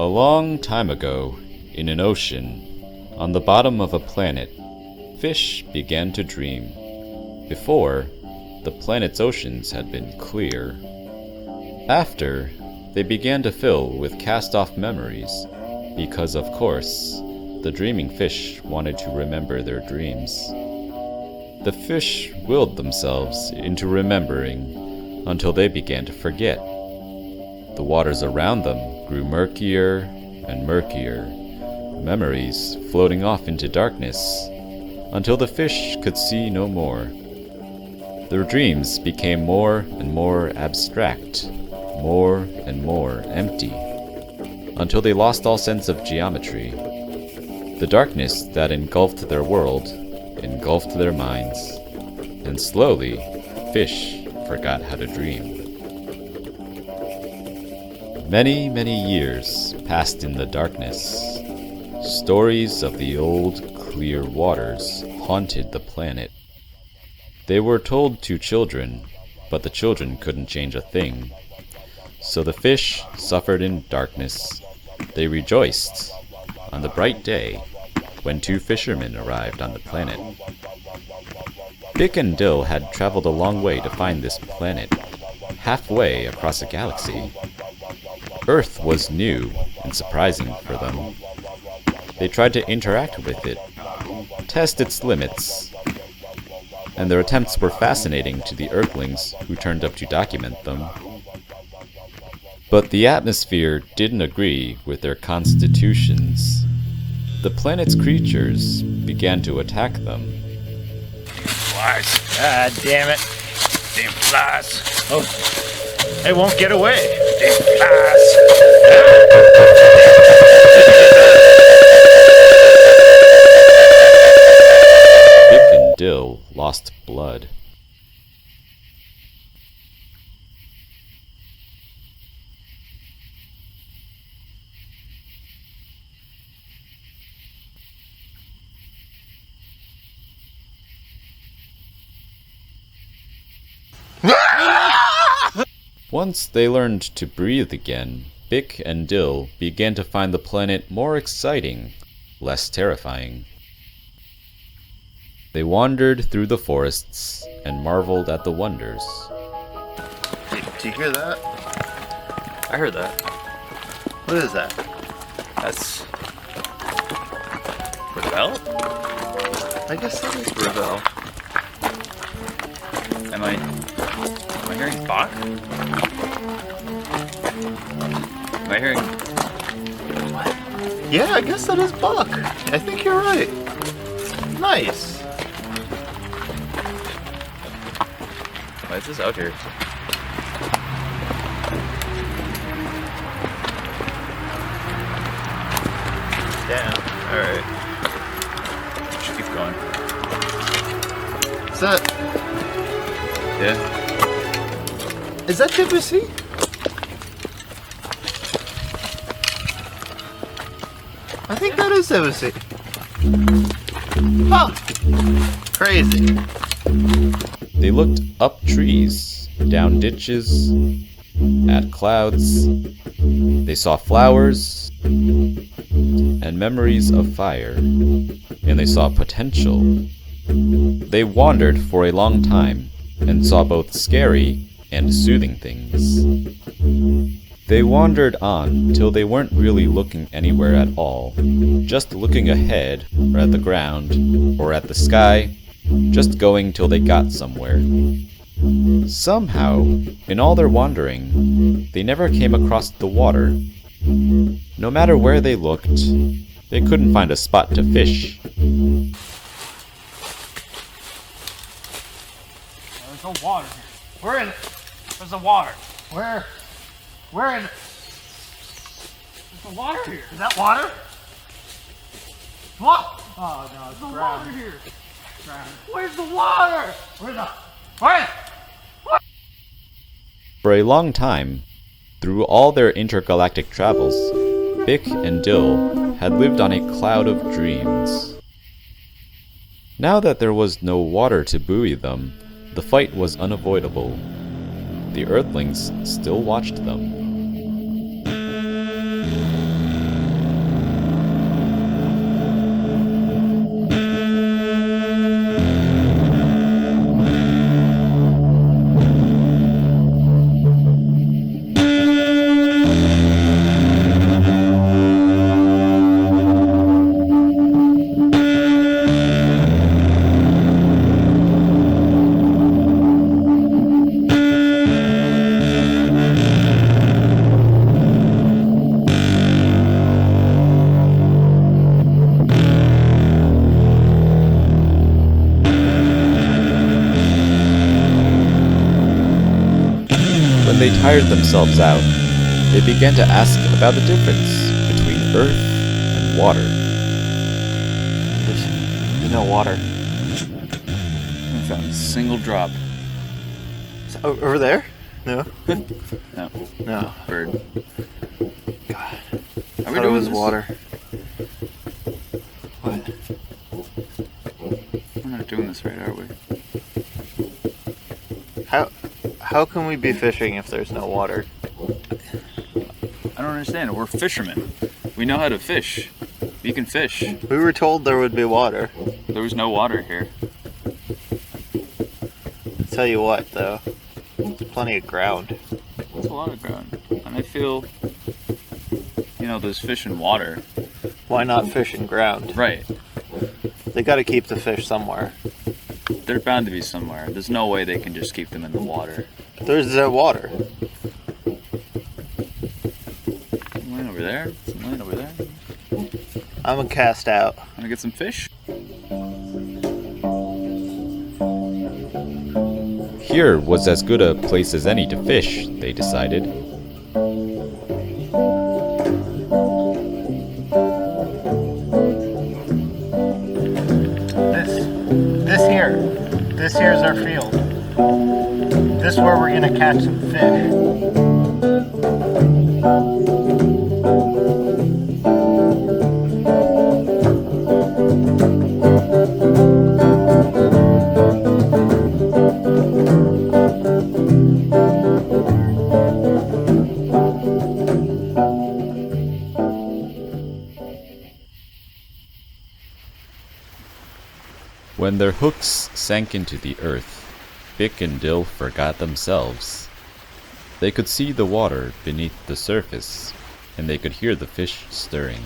A long time ago, in an ocean, on the bottom of a planet, fish began to dream. Before, the planet's oceans had been clear. After, they began to fill with cast-off memories, because of course, the dreaming fish wanted to remember their dreams. The fish willed themselves into remembering until they began to forget. The waters around them grew murkier and murkier, memories floating off into darkness, until the fish could see no more. Their dreams became more and more abstract, more and more empty, until they lost all sense of geometry. The darkness that engulfed their world engulfed their minds, and slowly, fish forgot how to dream. Many, many years passed in the darkness. Stories of the old, clear waters haunted the planet. They were told to children, but the children couldn't change a thing. So the fish suffered in darkness. They rejoiced on the bright day when two fishermen arrived on the planet. Bick and Dill had traveled a long way to find this planet, halfway across a galaxy. Earth was new and surprising for them. They tried to interact with it, test its limits, and their attempts were fascinating to the Earthlings who turned up to document them. But the atmosphere didn't agree with their constitutions. The planet's creatures began to attack them. Flies. God damn it. Damn flies. Oh, they won't get away. Damn flies. Bick and Dill lost blood. Once they learned to breathe again, Bick and Dill began to find the planet more exciting, less terrifying. They wandered through the forests and marveled at the wonders. Hey, do you hear that? I heard that. What is that? That's... Ravel? I guess that is Ravel. Am I hearing Bach? Am I hearing... What? Yeah, I guess that is Buck. I think you're right. Nice. Why is this out here? Damn. Alright. Should keep going. Is that... Yeah. Is that Debussy? I think that is Debussy. Huh. Crazy. They looked up trees, down ditches, at clouds. They saw flowers and memories of fire, and they saw potential. They wandered for a long time and saw both scary and soothing things. They wandered on till they weren't really looking anywhere at all, just looking ahead, or at the ground, or at the sky, just going till they got somewhere. Somehow, in all their wandering, they never came across the water. No matter where they looked, they couldn't find a spot to fish. There's no water here. We're in it. There's the water. Where? We're in it. There's no water here. Is that water? What? Oh no, it's no water here. Where's the water? Where? For a long time, through all their intergalactic travels, Bick and Dill had lived on a cloud of dreams. Now that there was no water to buoy them, the fight was unavoidable. The Earthlings still watched them. they tired themselves out, they began to ask about the difference between earth and water. There's no water. I found a single drop. Over there? No. No. No. Bird. God. Are we Thought it doing was this? water. What? We're not doing this right, are we? How can we be fishing if there's no water? I don't understand. We're fishermen. We know how to fish. We can fish. We were told there would be water. There was no water here. Tell you what, though. There's plenty of ground. There's a lot of ground. And I feel, there's fish in water. Why not fish in ground? Right. They gotta keep the fish somewhere. They're bound to be somewhere. There's no way they can just keep them in the water. There's water. Some land over there. Some land over there. I'm gonna cast out. Wanna get some fish? Here was as good a place as any to fish, they decided. This here is our field. This is where we're gonna catch some fish. When their hooks sank into the earth, Bick and Dill forgot themselves. They could see the water beneath the surface, and they could hear the fish stirring.